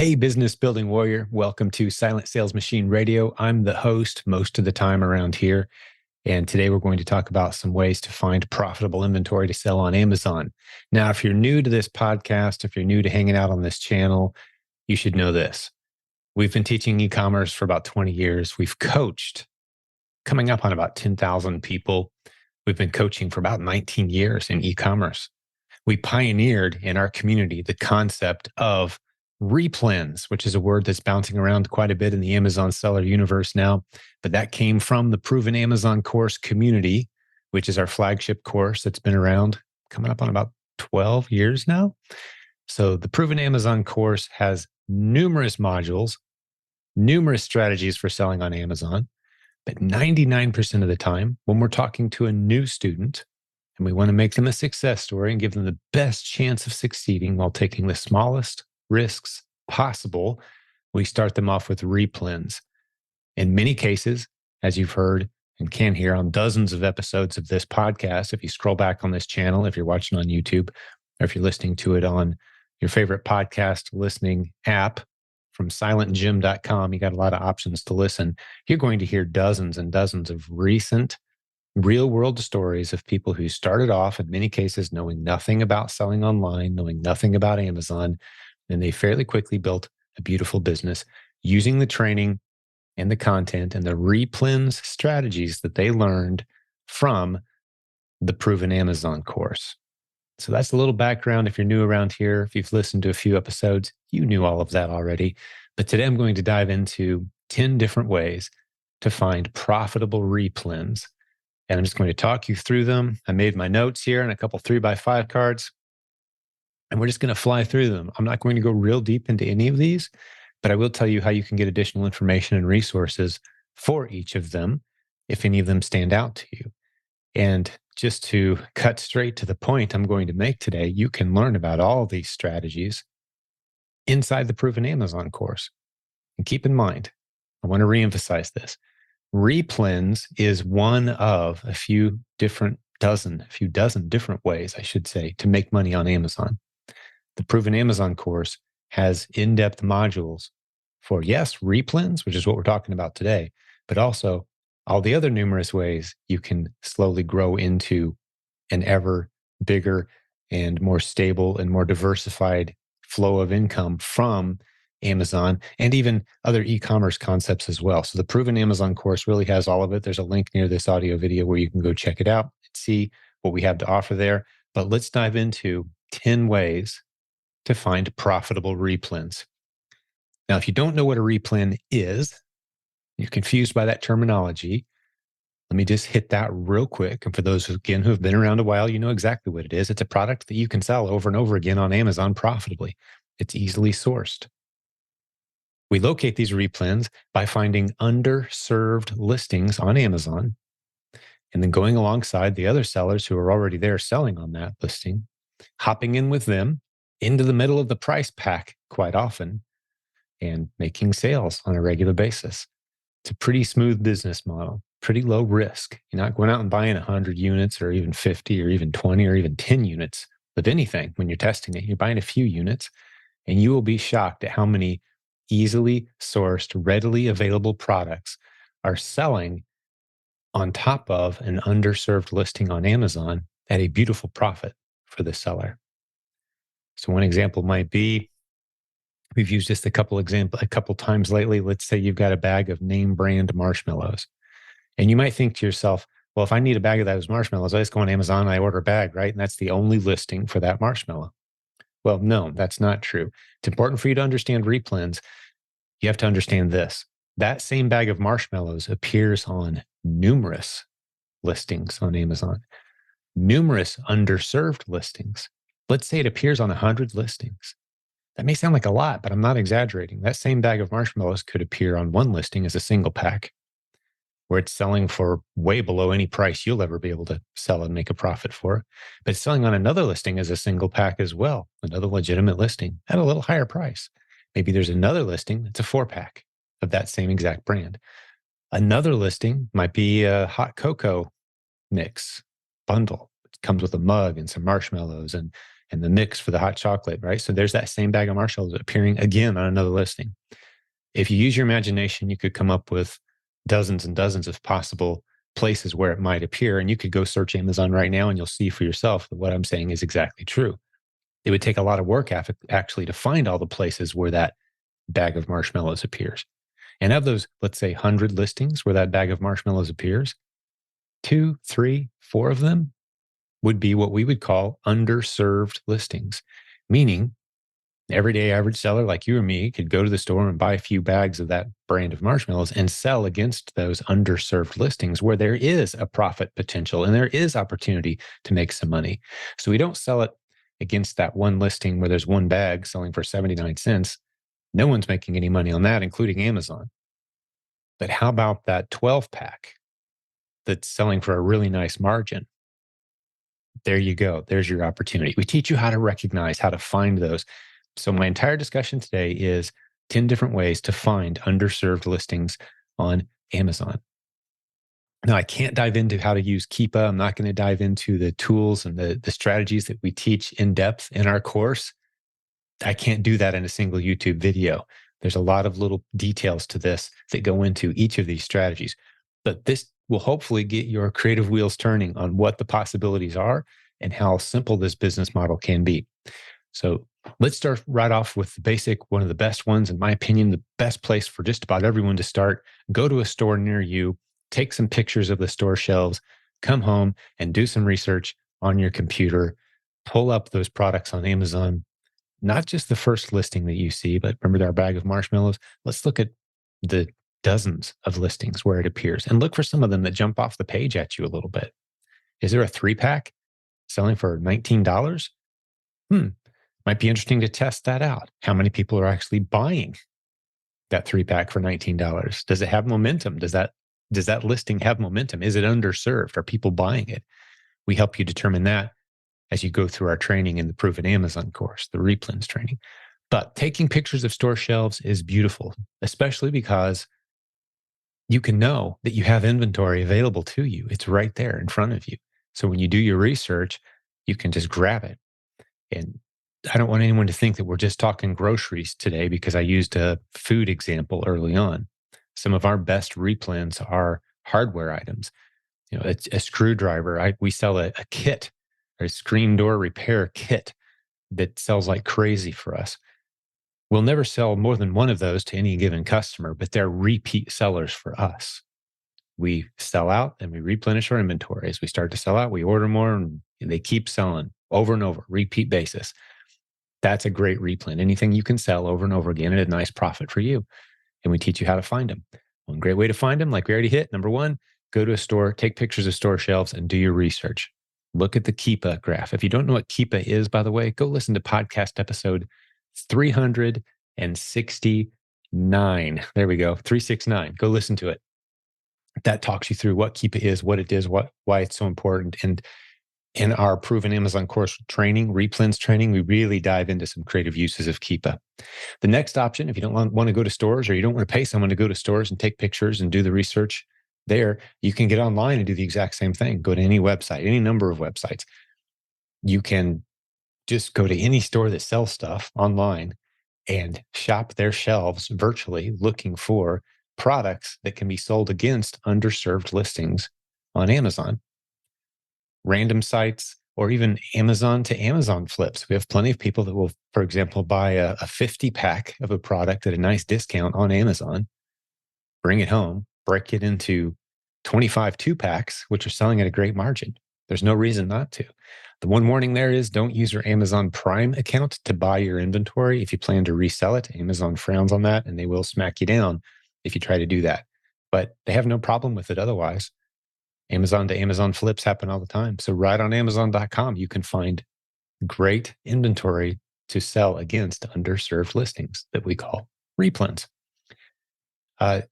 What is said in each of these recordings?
Hey, business building warrior. Welcome to Silent Sales Machine Radio. I'm the host most of the time around here. And today we're going to talk about some ways to find profitable inventory to sell on Amazon. Now, if you're new to this podcast, if you're new to hanging out on this channel, you should know this. We've been teaching e-commerce for about 20 years. We've coached coming up on about 10,000 people. We've been coaching for about 19 years in e-commerce. We pioneered in our community the concept of REPLENS, which is a word that's bouncing around quite a bit in the Amazon seller universe now. But that came from the Proven Amazon Course community, which is our flagship course that's been around coming up on about 12 years now. So the Proven Amazon Course has numerous modules, numerous strategies for selling on Amazon. But 99% of the time, when we're talking to a new student, and we want to make them a success story and give them the best chance of succeeding while taking the smallest risks possible, we start them off with REPLENS. In many cases, as you've heard and can hear on dozens of episodes of this podcast, if you scroll back on this channel, if you're watching on YouTube, or if you're listening to it on your favorite podcast listening app from silentjimdotcom, you got a lot of options to listen. You're going to hear dozens and dozens of recent real world stories of people who started off, in many cases, knowing nothing about selling online, knowing nothing about Amazon, and they fairly quickly built a beautiful business using the training and the content and the REPLENS strategies that they learned from the Proven Amazon course. So that's a little background. If you're new around here, if you've listened to a few episodes, you knew all of that already. But today I'm going to dive into 10 different ways to find profitable REPLENS. And I'm just going to talk you through them. I made my notes here and a couple 3x5 cards, and we're just going to fly through them. I'm not going to go real deep into any of these, but I will tell you how you can get additional information and resources for each of them if any of them stand out to you. And just to cut straight to the point I'm going to make today, you can learn about all these strategies inside the Proven Amazon course. And keep in mind, I want to reemphasize this. REPLENS is one of a few dozen different ways, I should say, to make money on Amazon. The Proven Amazon course has in-depth modules for, yes, REPLENS, which is what we're talking about today, but also all the other numerous ways you can slowly grow into an ever bigger and more stable and more diversified flow of income from Amazon and even other e-commerce concepts as well. So the Proven Amazon course really has all of it. There's a link near this audio video where you can go check it out and see what we have to offer there. But let's dive into 10 ways to find profitable REPLENS. Now, if you don't know what a REPLEN is, you're confused by that terminology, let me just hit that real quick. And for those, again, who have been around a while, you know exactly what it is. It's a product that you can sell over and over again on Amazon profitably. It's easily sourced. We locate these REPLENS by finding underserved listings on Amazon and then going alongside the other sellers who are already there selling on that listing, hopping in with them into the middle of the price pack quite often and making sales on a regular basis. It's a pretty smooth business model, pretty low risk. You're not going out and buying 100 units or even 50 or even 20 or even 10 units of anything when you're testing it. You're buying a few units, and you will be shocked at how many easily sourced, readily available products are selling on top of an underserved listing on Amazon at a beautiful profit for the seller. So one example might be, we've used this a couple times lately. Let's say you've got a bag of name brand marshmallows. And you might think to yourself, well, if I need a bag of those marshmallows, I just go on Amazon and I order a bag, right? And that's the only listing for that marshmallow. Well, no, that's not true. It's important for you to understand REPLENS. You have to understand this. That same bag of marshmallows appears on numerous listings on Amazon, numerous underserved listings. Let's say it appears on 100 listings. That may sound like a lot, but I'm not exaggerating. That same bag of marshmallows could appear on one listing as a single pack, where it's selling for way below any price you'll ever be able to sell and make a profit for. But it's selling on another listing as a single pack as well, another legitimate listing at a little higher price. Maybe there's another listing that's a 4-pack of that same exact brand. Another listing might be a hot cocoa mix bundle. It comes with a mug and some marshmallows and and the mix for the hot chocolate, right? So there's that same bag of marshmallows appearing again on another listing. If you use your imagination, you could come up with dozens and dozens of possible places where it might appear. And you could go search Amazon right now and you'll see for yourself that what I'm saying is exactly true. It would take a lot of work actually to find all the places where that bag of marshmallows appears. And of those, let's say 100 listings where that bag of marshmallows appears, 2, 3, 4 of them would be what we would call underserved listings, meaning everyday average seller like you or me could go to the store and buy a few bags of that brand of marshmallows and sell against those underserved listings where there is a profit potential and there is opportunity to make some money. So we don't sell it against that one listing where there's one bag selling for 79 cents. No one's making any money on that, including Amazon. But how about that 12 pack that's selling for a really nice margin? There you go. There's your opportunity. We teach you how to recognize, how to find those. So my entire discussion today is 10 different ways to find underserved listings on Amazon. Now, I can't dive into how to use Keepa. I'm not going to dive into the tools and the strategies that we teach in depth in our course. I can't do that in a single YouTube video. There's a lot of little details to this that go into each of these strategies. But this will hopefully get your creative wheels turning on what the possibilities are and how simple this business model can be. So let's start right off with the basic, one of the best ones, in my opinion, the best place for just about everyone to start. Go to a store near you, take some pictures of the store shelves, come home and do some research on your computer, pull up those products on Amazon, not just the first listing that you see, but remember our bag of marshmallows? Let's look at the dozens of listings where it appears and look for some of them that jump off the page at you a little bit. Is there a 3-pack selling for $19? Might be interesting to test that out. How many people are actually buying that 3-pack for $19? Does it have momentum? Does that listing have momentum? Is it underserved? Are people buying it? We help you determine that as you go through our training in the Proven Amazon course, the REPLENS training. But taking pictures of store shelves is beautiful, especially because you can know that you have inventory available to you. It's right there in front of you. So when you do your research, you can just grab it. And I don't want anyone to think that we're just talking groceries today because I used a food example early on. Some of our best replens are hardware items. You know, it's a screwdriver. We sell a kit, a screen door repair kit that sells like crazy for us. We'll never sell more than one of those to any given customer, but they're repeat sellers for us. We sell out and we replenish our inventory. As we start to sell out, we order more and they keep selling over and over, repeat basis. That's a great replen. Anything you can sell over and over again at a nice profit for you. And we teach you how to find them. One great way to find them, like we already hit, number one, go to a store, take pictures of store shelves and do your research. Look at the Keepa graph. If you don't know what Keepa is, by the way, go listen to podcast episode 369. There we go, 369. Go listen to it. That talks you through what Keepa is, what it is, why it's so important. And in our Proven Amazon course training, REPLENS training, we really dive into some creative uses of Keepa. The next option, if you don't want to go to stores or you don't want to pay someone to go to stores and take pictures and do the research there, you can get online and do the exact same thing. Go to any website, any number of websites. You can just go to any store that sells stuff online and shop their shelves virtually looking for products that can be sold against underserved listings on Amazon. Random sites, or even Amazon to Amazon flips. We have plenty of people that will, for example, buy a 50-pack of a product at a nice discount on Amazon, bring it home, break it into 25 2-packs, which are selling at a great margin. There's no reason not to. The one warning there is don't use your Amazon Prime account to buy your inventory. If you plan to resell it, Amazon frowns on that and they will smack you down if you try to do that. But they have no problem with it otherwise. Amazon to Amazon flips happen all the time. So right on Amazon.com, you can find great inventory to sell against underserved listings that we call replens.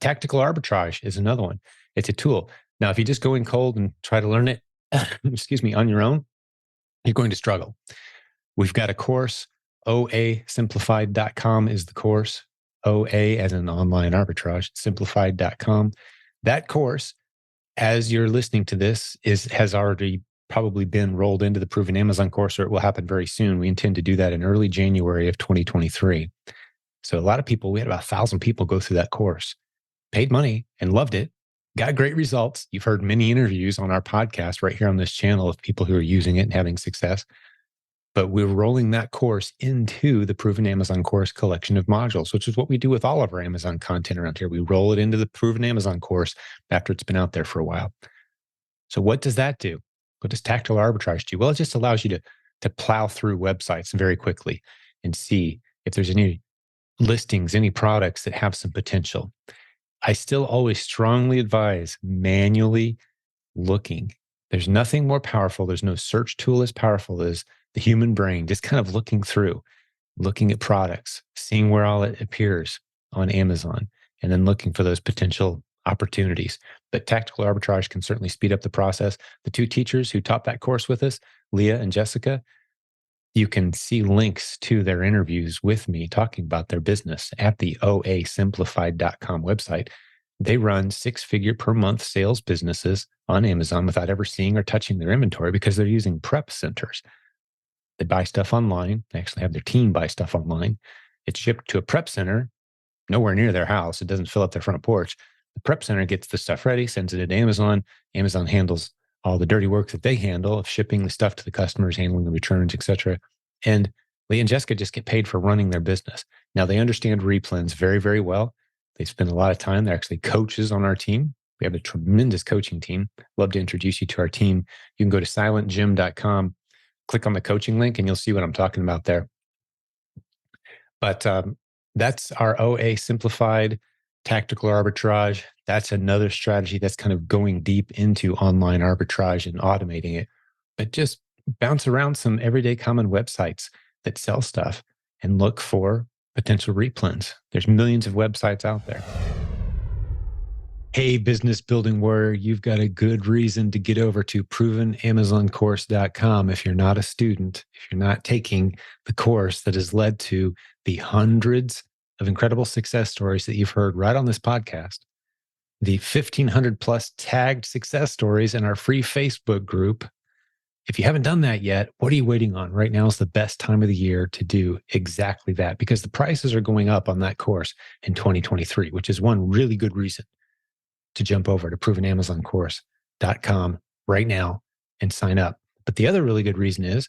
Tactical arbitrage is another one. It's a tool. Now, if you just go in cold and try to learn it, on your own, you're going to struggle. We've got a course, oasimplified.com is the course. OA as in online arbitrage, simplified.com. That course, as you're listening to this, has already probably been rolled into the Proven Amazon course, or it will happen very soon. We intend to do that in early January of 2023. So a lot of people, we had about 1,000 people go through that course, paid money and loved it, got great results. You've heard many interviews on our podcast right here on this channel of people who are using it and having success. But we're rolling that course into the Proven Amazon course collection of modules, which is what we do with all of our Amazon content around here. We roll it into the Proven Amazon course after it's been out there for a while. So what does that do? What does tactical arbitrage do? Well, it just allows you to plow through websites very quickly and see if there's any listings, any products that have some potential. I still always strongly advise manually looking. There's nothing more powerful. There's no search tool as powerful as the human brain, just kind of looking through, looking at products, seeing where all it appears on Amazon, and then looking for those potential opportunities. But tactical arbitrage can certainly speed up the process. The two teachers who taught that course with us, Leah and Jessica, you can see links to their interviews with me talking about their business at the oasimplified.com website. They run 6-figure per month sales businesses on Amazon without ever seeing or touching their inventory because they're using prep centers. They buy stuff online. They actually have their team buy stuff online. It's shipped to a prep center nowhere near their house. It doesn't fill up their front porch. The prep center gets the stuff ready, sends it to Amazon. Amazon handles all the dirty work that they handle of shipping the stuff to the customers, handling the returns, etc. And Lee and Jessica just get paid for running their business. Now, they understand REPLENS very, very well. They spend a lot of time. They're actually coaches on our team. We have a tremendous coaching team. Love to introduce you to our team. You can go to silentjimdotcom, click on the coaching link, and you'll see what I'm talking about there. But that's our OA simplified tactical arbitrage. That's another strategy that's kind of going deep into online arbitrage and automating it. But just bounce around some everyday common websites that sell stuff and look for potential replens. There's millions of websites out there. Hey, business building warrior, you've got a good reason to get over to provenamazoncourse.com if you're not a student, if you're not taking the course that has led to the hundreds of incredible success stories that you've heard right on this podcast, the 1,500 plus tagged success stories in our free Facebook group. If you haven't done that yet, what are you waiting on? Right now is the best time of the year to do exactly that because the prices are going up on that course in 2023, which is one really good reason to jump over to provenamazoncourse.com right now and sign up. But the other really good reason is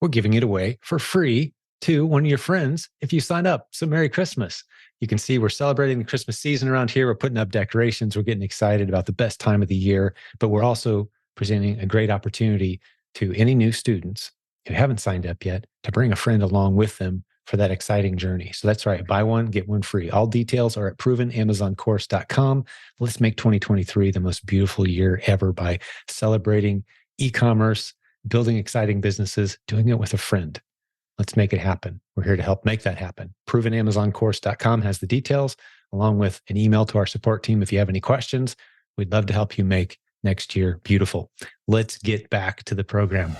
we're giving it away for free to one of your friends if you sign up. So Merry Christmas. You can see we're celebrating the Christmas season around here. We're putting up decorations. We're getting excited about the best time of the year, but we're also presenting a great opportunity to any new students who haven't signed up yet to bring a friend along with them for that exciting journey. So that's right. Buy one, get one free. All details are at provenamazoncourse.com. Let's make 2023 the most beautiful year ever by celebrating e-commerce, building exciting businesses, doing it with a friend. Let's make it happen. We're here to help make that happen. Provenamazoncourse.com has the details, along with an email to our support team if you have any questions. We'd love to help you make next year beautiful. Let's get back to the program.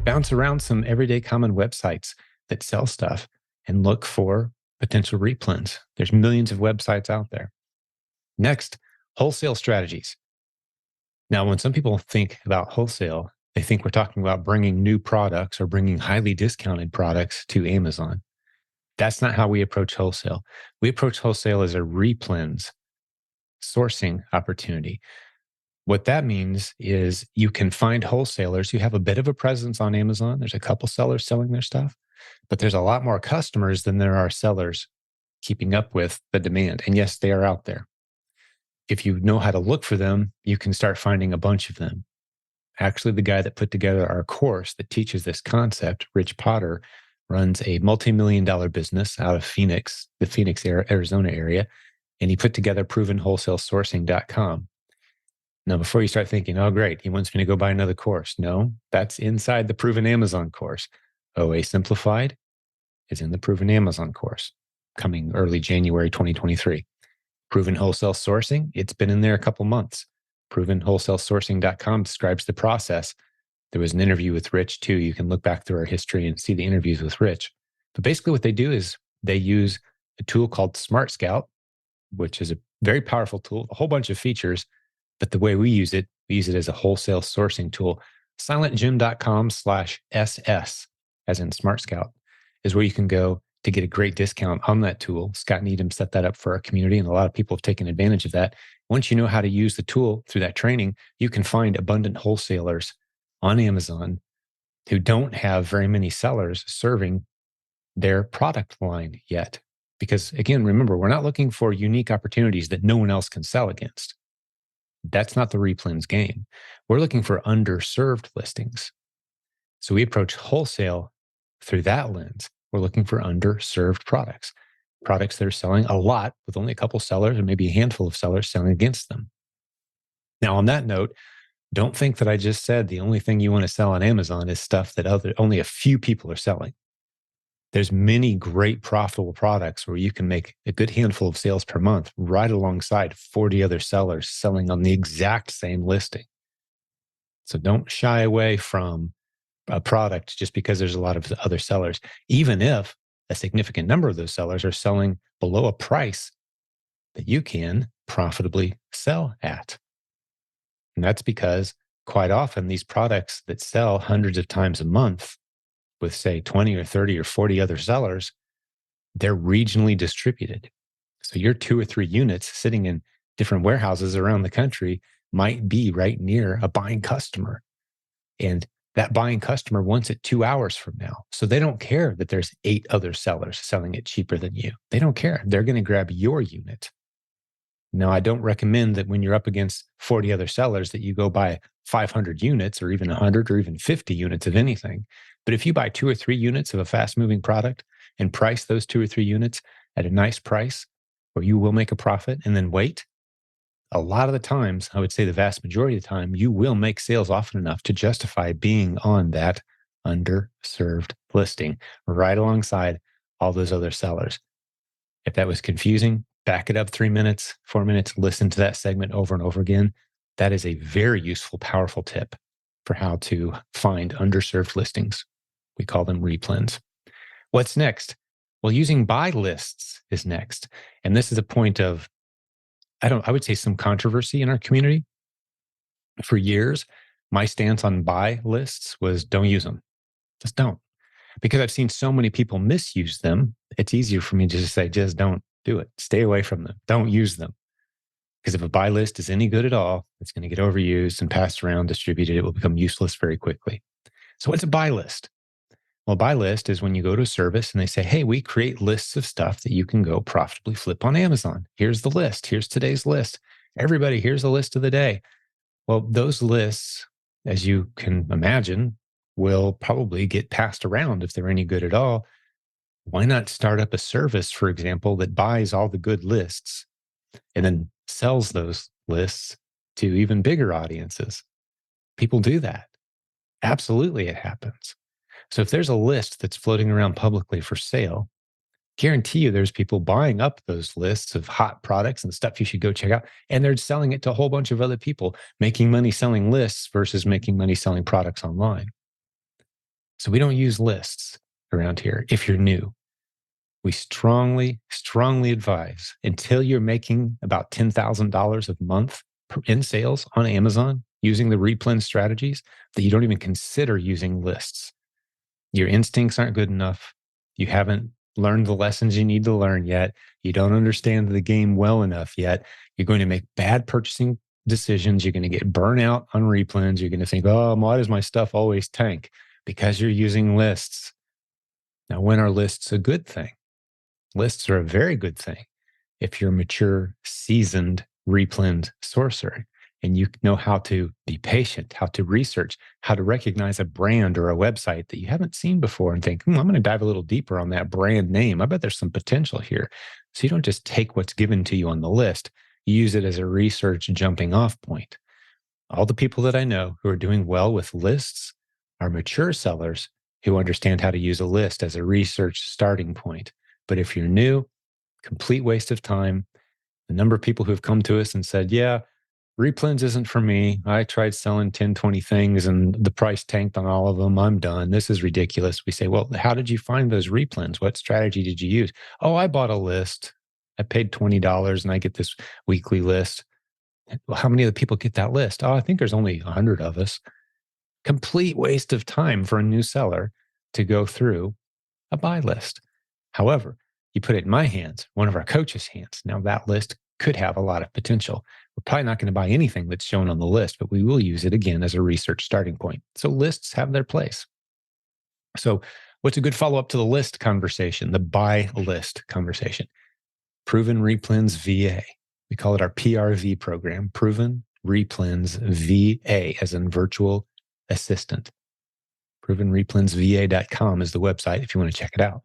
Bounce around some everyday common websites that sell stuff and look for potential replens. There's millions of websites out there. Next, wholesale strategies. Now, when some people think about wholesale, they think we're talking about bringing new products or bringing highly discounted products to Amazon. That's not how we approach wholesale. We approach wholesale as a replens sourcing opportunity. What that means is you can find wholesalers who have a bit of a presence on Amazon. There's a couple sellers selling their stuff, but there's a lot more customers than there are sellers keeping up with the demand. And yes, they are out there. If you know how to look for them, you can start finding a bunch of them. Actually, the guy that put together our course that teaches this concept, Rich Potter, runs a multi-million-dollar business out of Phoenix, the Phoenix, Arizona area, and he put together provenwholesalesourcing.com. Now, before you start thinking, oh, great, he wants me to go buy another course. No, that's inside the Proven Amazon course. OA Simplified is in the Proven Amazon course coming early January 2023. Proven Wholesale Sourcing, it's been in there a couple months. Provenwholesalesourcing.com describes the process. There was an interview with Rich too. You can look back through our history and see the interviews with Rich. But basically what they do is they use a tool called Smart Scout, which is a very powerful tool, a whole bunch of features. But the way we use it as a wholesale sourcing tool. silentjimdotcom/SS, as in Smart Scout, is where you can go to get a great discount on that tool. Scott Needham set that up for our community, and a lot of people have taken advantage of that. Once you know how to use the tool through that training, you can find abundant wholesalers on Amazon who don't have very many sellers serving their product line yet. Because again, remember, we're not looking for unique opportunities that no one else can sell against. That's not the REPLENS game. We're looking for underserved listings. So we approach wholesale through that lens. We're looking for underserved products that are selling a lot with only a couple sellers or maybe a handful of sellers selling against them. Now, on that note, don't think that I just said the only thing you want to sell on Amazon is stuff that only a few people are selling. There's many great profitable products where you can make a good handful of sales per month right alongside 40 other sellers selling on the exact same listing. So don't shy away from a product just because there's a lot of other sellers, even if a significant number of those sellers are selling below a price that you can profitably sell at. And that's because quite often these products that sell hundreds of times a month with, say, 20 or 30 or 40 other sellers, they're regionally distributed. So your 2 or 3 units sitting in different warehouses around the country might be right near a buying customer. And that buying customer wants it 2 hours from now. So they don't care that there's 8 other sellers selling it cheaper than you. They don't care. They're going to grab your unit. Now, I don't recommend that when you're up against 40 other sellers that you go buy 500 units or even 100 or even 50 units of anything. But if you buy 2 or 3 units of a fast moving product and price those 2 or 3 units at a nice price where you will make a profit and then wait, a lot of the times, I would say the vast majority of the time, you will make sales often enough to justify being on that underserved listing right alongside all those other sellers. If that was confusing, back it up 3 minutes, 4 minutes, listen to that segment over and over again. That is a very useful, powerful tip for how to find underserved listings. We call them REPLENS. What's next? Well, using buy lists is next. And this is a point of, I would say some controversy in our community. For years, my stance on buy lists was don't use them. Just don't. Because I've seen so many people misuse them, it's easier for me to just say, just don't do it. Stay away from them. Don't use them. Because if a buy list is any good at all, it's going to get overused and passed around, distributed. It will become useless very quickly. So what's a buy list? Well, a buy list is when you go to a service and they say, hey, we create lists of stuff that you can go profitably flip on Amazon. Here's the list. Here's today's list. Everybody, here's the list of the day. Well, those lists, as you can imagine, will probably get passed around if they're any good at all. Why not start up a service, for example, that buys all the good lists and then sells those lists to even bigger audiences? People do that. Absolutely, it happens. So if there's a list that's floating around publicly for sale, guarantee you there's people buying up those lists of hot products and stuff you should go check out, and they're selling it to a whole bunch of other people, making money selling lists versus making money selling products online. So we don't use lists around here if you're new. We strongly, strongly advise until you're making about $10,000 a month in sales on Amazon using the REPLENS strategies that you don't even consider using lists. Your instincts aren't good enough. You haven't learned the lessons you need to learn yet. You don't understand the game well enough yet. You're going to make bad purchasing decisions. You're going to get burnout on REPLENS. You're going to think, oh, why does my stuff always tank? Because you're using lists. Now, when are lists a good thing? Lists are a very good thing if you're a mature, seasoned REPLENS sourcer and you know how to be patient, how to research, how to recognize a brand or a website that you haven't seen before and think, I'm going to dive a little deeper on that brand name. I bet there's some potential here. So you don't just take what's given to you on the list. You use it as a research jumping off point. All the people that I know who are doing well with lists are mature sellers who understand how to use a list as a research starting point. But if you're new, complete waste of time. The number of people who have come to us and said, yeah, REPLENS isn't for me. I tried selling 10, 20 things and the price tanked on all of them. I'm done. This is ridiculous. We say, well, how did you find those REPLENS? What strategy did you use? Oh, I bought a list. I paid $20 and I get this weekly list. Well, how many of the people get that list? Oh, I think there's only 100 of us. Complete waste of time for a new seller to go through a buy list. However, you put it in my hands, one of our coaches' hands. Now that list could have a lot of potential. We're probably not going to buy anything that's shown on the list, but we will use it again as a research starting point. So lists have their place. So what's a good follow-up to the list conversation, the buy list conversation? Proven REPLENS VA. We call it our PRV program, Proven REPLENS VA, as in virtual assistant. ProvenReplensVA.com is the website if you want to check it out.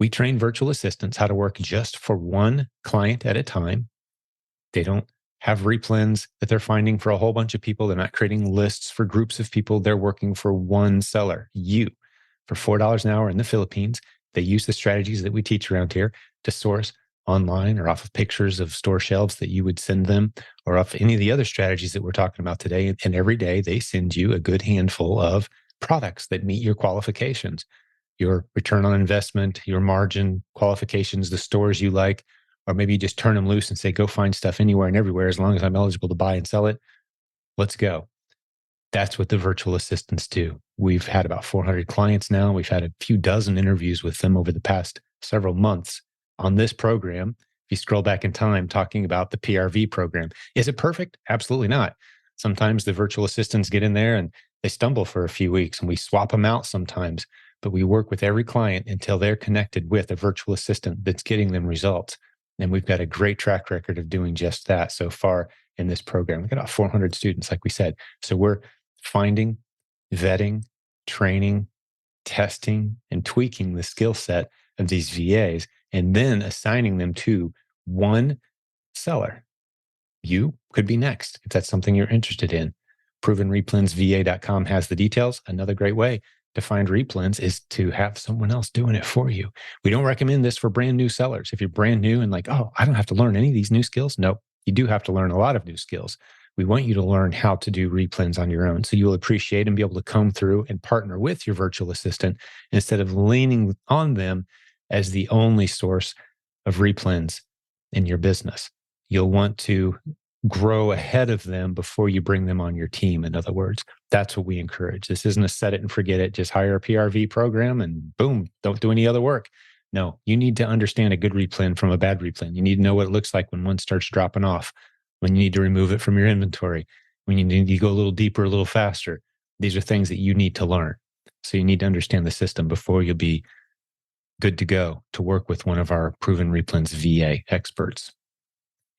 We train virtual assistants how to work just for one client at a time. They don't have replens that they're finding for a whole bunch of people. They're not creating lists for groups of people. They're working for one seller, you, for $4 an hour in the Philippines. They use the strategies that we teach around here to source online or off of pictures of store shelves that you would send them, or off any of the other strategies that we're talking about today. And every day they send you a good handful of products that meet your qualifications, your return on investment, your margin qualifications, the stores you like, or maybe you just turn them loose and say, go find stuff anywhere and everywhere. As long as I'm eligible to buy and sell it, let's go. That's what the virtual assistants do. We've had about 400 clients now. We've had a few dozen interviews with them over the past several months on this program. If you scroll back in time, talking about the PRV program. Is it perfect? Absolutely not. Sometimes the virtual assistants get in there and they stumble for a few weeks and we swap them out sometimes, but we work with every client until they're connected with a virtual assistant that's getting them results. And we've got a great track record of doing just that so far in this program. We've got about 400 students, like we said. So we're finding, vetting, training, testing, and tweaking the skill set of these VAs, and then assigning them to one seller. You could be next if that's something you're interested in. ProvenReplensVA.com has the details. Another great way to find replens is to have someone else doing it for you. We don't recommend this for brand new sellers. If you're brand new and like, oh, I don't have to learn any of these new skills. No, you do have to learn a lot of new skills. We want you to learn how to do replens on your own so you'll appreciate and be able to comb through and partner with your virtual assistant instead of leaning on them as the only source of replens in your business. You'll want to grow ahead of them before you bring them on your team. In other words, that's what we encourage. This isn't a set it and forget it. Just hire a PRV program and boom, don't do any other work. No, you need to understand a good replen from a bad replen. You need to know what it looks like when one starts dropping off, when you need to remove it from your inventory, when you need to go a little deeper, a little faster. These are things that you need to learn. So you need to understand the system before you'll be good to go to work with one of our proven replens VA experts.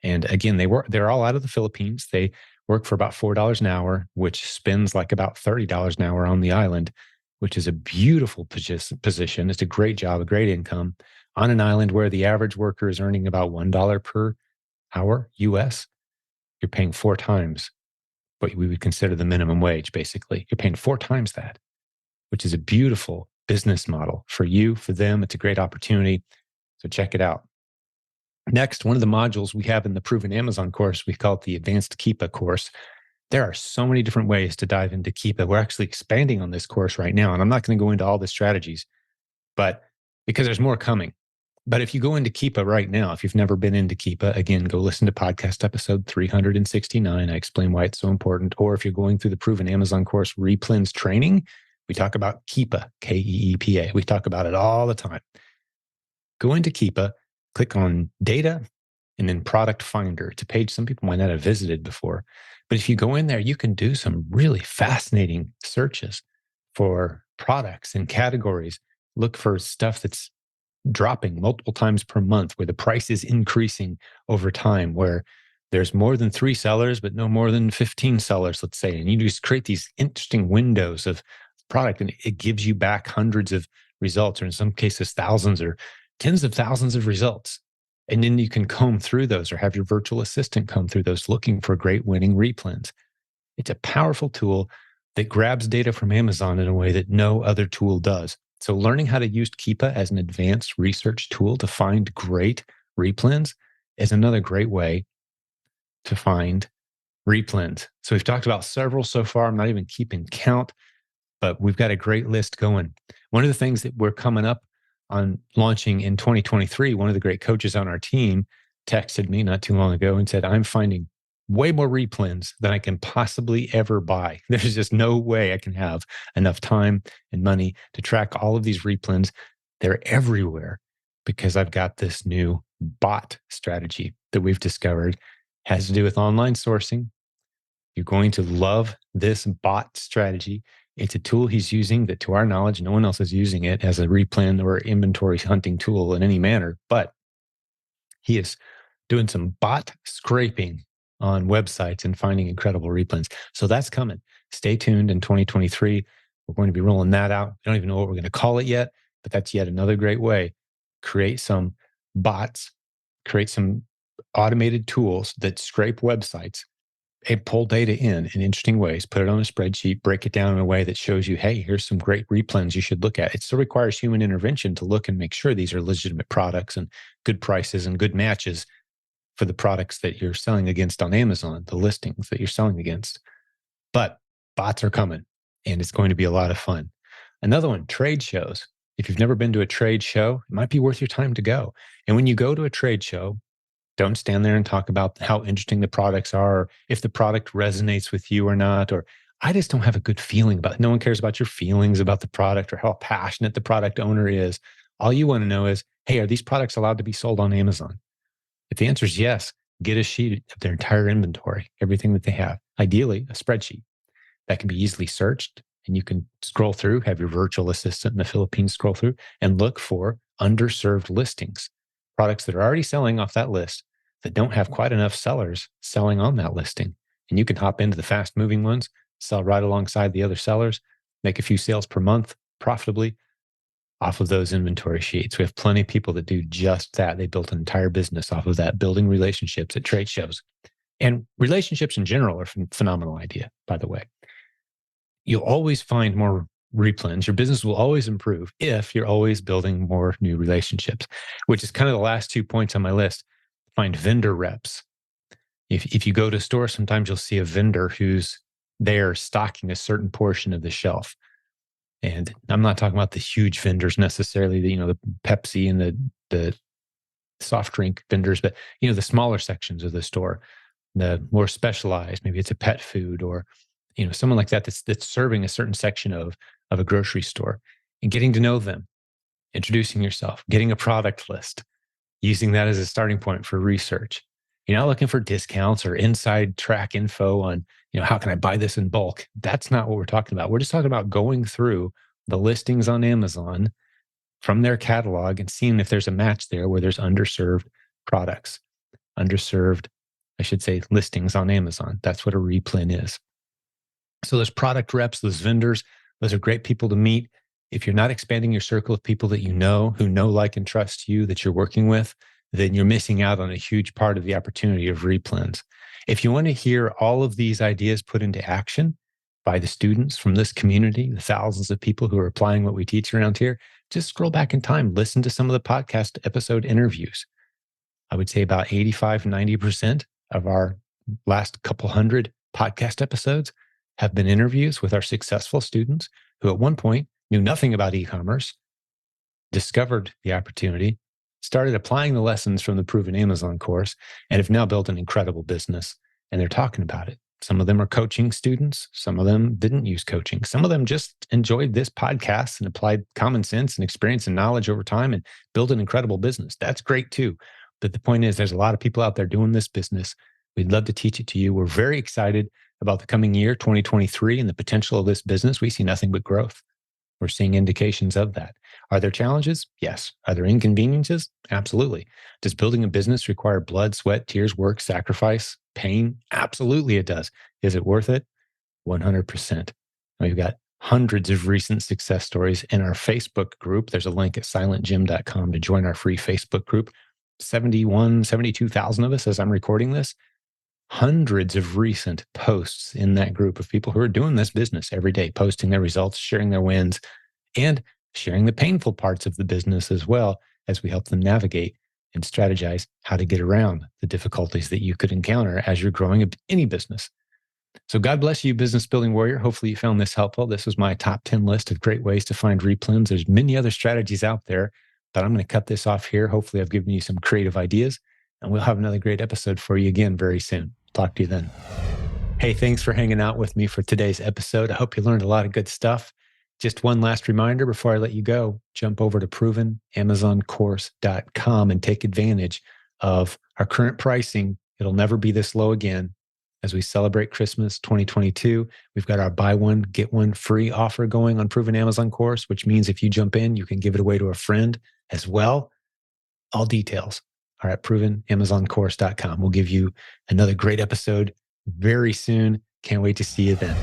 And again, they're all out of the Philippines. They work for about $4 an hour, which spends like about $30 an hour on the island, which is a beautiful position. It's a great job, a great income on an island where the average worker is earning about $1 per hour US. You're paying 4 times what we would consider the minimum wage, basically. You're paying 4 times that, which is a beautiful business model for you, for them. It's a great opportunity. So check it out. Next, one of the modules we have in the Proven Amazon course, we call it the Advanced Keepa course. There are so many different ways to dive into Keepa. We're actually expanding on this course right now, and I'm not going to go into all the strategies, but because there's more coming. But if you go into Keepa right now, if you've never been into Keepa, again, go listen to podcast episode 369. I explain why it's so important. Or if you're going through the Proven Amazon course Replens training, we talk about Keepa, Keepa. We talk about it all the time. Go into Keepa, click on data, and then product finder. It's a page some people might not have visited before. But if you go in there, you can do some really fascinating searches for products and categories. Look for stuff that's dropping multiple times per month, where the price is increasing over time, where there's more than 3 sellers, but no more than 15 sellers, let's say. And you just create these interesting windows of product, and it gives you back hundreds of results, or in some cases, thousands or tens of thousands of results. And then you can comb through those or have your virtual assistant comb through those looking for great winning replens. It's a powerful tool that grabs data from Amazon in a way that no other tool does. So learning how to use Keepa as an advanced research tool to find great replens is another great way to find replens. So we've talked about several so far. I'm not even keeping count, but we've got a great list going. One of the things that we're coming up on launching in 2023, one of the great coaches on our team texted me not too long ago and said, I'm finding way more replens than I can possibly ever buy. There's just no way I can have enough time and money to track all of these replens. They're everywhere because I've got this new bot strategy that we've discovered. It has to do with online sourcing. You're going to love this bot strategy. It's a tool he's using that, to our knowledge, no one else is using it as a replen or inventory hunting tool in any manner, but he is doing some bot scraping on websites and finding incredible replens. So that's coming. Stay tuned in 2023. We're going to be rolling that out. I don't even know what we're going to call it yet, but that's yet another great way. Create some bots, create some automated tools that scrape websites and pull data in interesting ways, put it on a spreadsheet, break it down in a way that shows you, hey, here's some great replens you should look at. It still requires human intervention to look and make sure these are legitimate products and good prices and good matches for the products that you're selling against on Amazon, the listings that you're selling against. But bots are coming, and it's going to be a lot of fun. Another one, trade shows. If you've never been to a trade show, it might be worth your time to go. And when you go to a trade show, don't stand there and talk about how interesting the products are, or if the product resonates with you or not, or I just don't have a good feeling about it. No one cares about your feelings about the product or how passionate the product owner is. All you want to know is, hey, are these products allowed to be sold on Amazon? If the answer is yes, get a sheet of their entire inventory, everything that they have, ideally a spreadsheet that can be easily searched. And you can scroll through, have your virtual assistant in the Philippines scroll through and look for underserved listings, products that are already selling off that list that don't have quite enough sellers selling on that listing. And you can hop into the fast moving ones, sell right alongside the other sellers, make a few sales per month profitably off of those inventory sheets. We have plenty of people that do just that. They built an entire business off of that, building relationships at trade shows. And relationships in general are a phenomenal idea, by the way. You'll always find more replens. Your business will always improve if you're always building more new relationships, which is kind of the last 2 points on my list. Find vendor reps. If you go to a store, sometimes you'll see a vendor who's there stocking a certain portion of the shelf. And I'm not talking about the huge vendors necessarily, the Pepsi and the soft drink vendors, but the smaller sections of the store, the more specialized, maybe it's a pet food or someone like that that's serving a certain section of a grocery store, and getting to know them, introducing yourself, getting a product list, using that as a starting point for research. You're not looking for discounts or inside track info on, how can I buy this in bulk? That's not what we're talking about. We're just talking about going through the listings on Amazon from their catalog and seeing if there's a match there where there's underserved products, underserved, I should say, listings on Amazon. That's what a replen is. So those product reps, those vendors, those are great people to meet. If you're not expanding your circle of people that you know, who know, like, and trust you, that you're working with, then you're missing out on a huge part of the opportunity of replens. If you want to hear all of these ideas put into action by the students from this community, the thousands of people who are applying what we teach around here, just scroll back in time, listen to some of the podcast episode interviews. I would say about 85, 90% of our last couple hundred podcast episodes have been interviews with our successful students who at one point knew nothing about e-commerce, discovered the opportunity, started applying the lessons from the Proven Amazon course, and have now built an incredible business. And they're talking about it. Some of them are coaching students. Some of them didn't use coaching. Some of them just enjoyed this podcast and applied common sense and experience and knowledge over time and built an incredible business. That's great too. But the point is, there's a lot of people out there doing this business. We'd love to teach it to you. We're very excited about the coming year, 2023, and the potential of this business. We see nothing but growth. We're seeing indications of that. Are there challenges? Yes. Are there inconveniences? Absolutely. Does building a business require blood, sweat, tears, work, sacrifice, pain? Absolutely it does. Is it worth it? 100%. We've got hundreds of recent success stories in our Facebook group. There's a link at silentjimdotcom to join our free Facebook group. 72,000 of us as I'm recording this. Hundreds of recent posts in that group of people who are doing this business every day, posting their results, sharing their wins, and sharing the painful parts of the business as well as we help them navigate and strategize how to get around the difficulties that you could encounter as you're growing any business. So God bless you, business building warrior. Hopefully you found this helpful. This was my top 10 list of great ways to find replens. There's many other strategies out there, but I'm going to cut this off here. Hopefully I've given you some creative ideas, and we'll have another great episode for you again very soon. Talk to you then. Hey, thanks for hanging out with me for today's episode. I hope you learned a lot of good stuff. Just one last reminder before I let you go, jump over to provenamazoncourse.com and take advantage of our current pricing. It'll never be this low again. As we celebrate Christmas 2022, we've got our buy one, get one free offer going on Proven Amazon Course, which means if you jump in, you can give it away to a friend as well. All details are at provenamazoncourse.com. We'll give you another great episode very soon. Can't wait to see you then.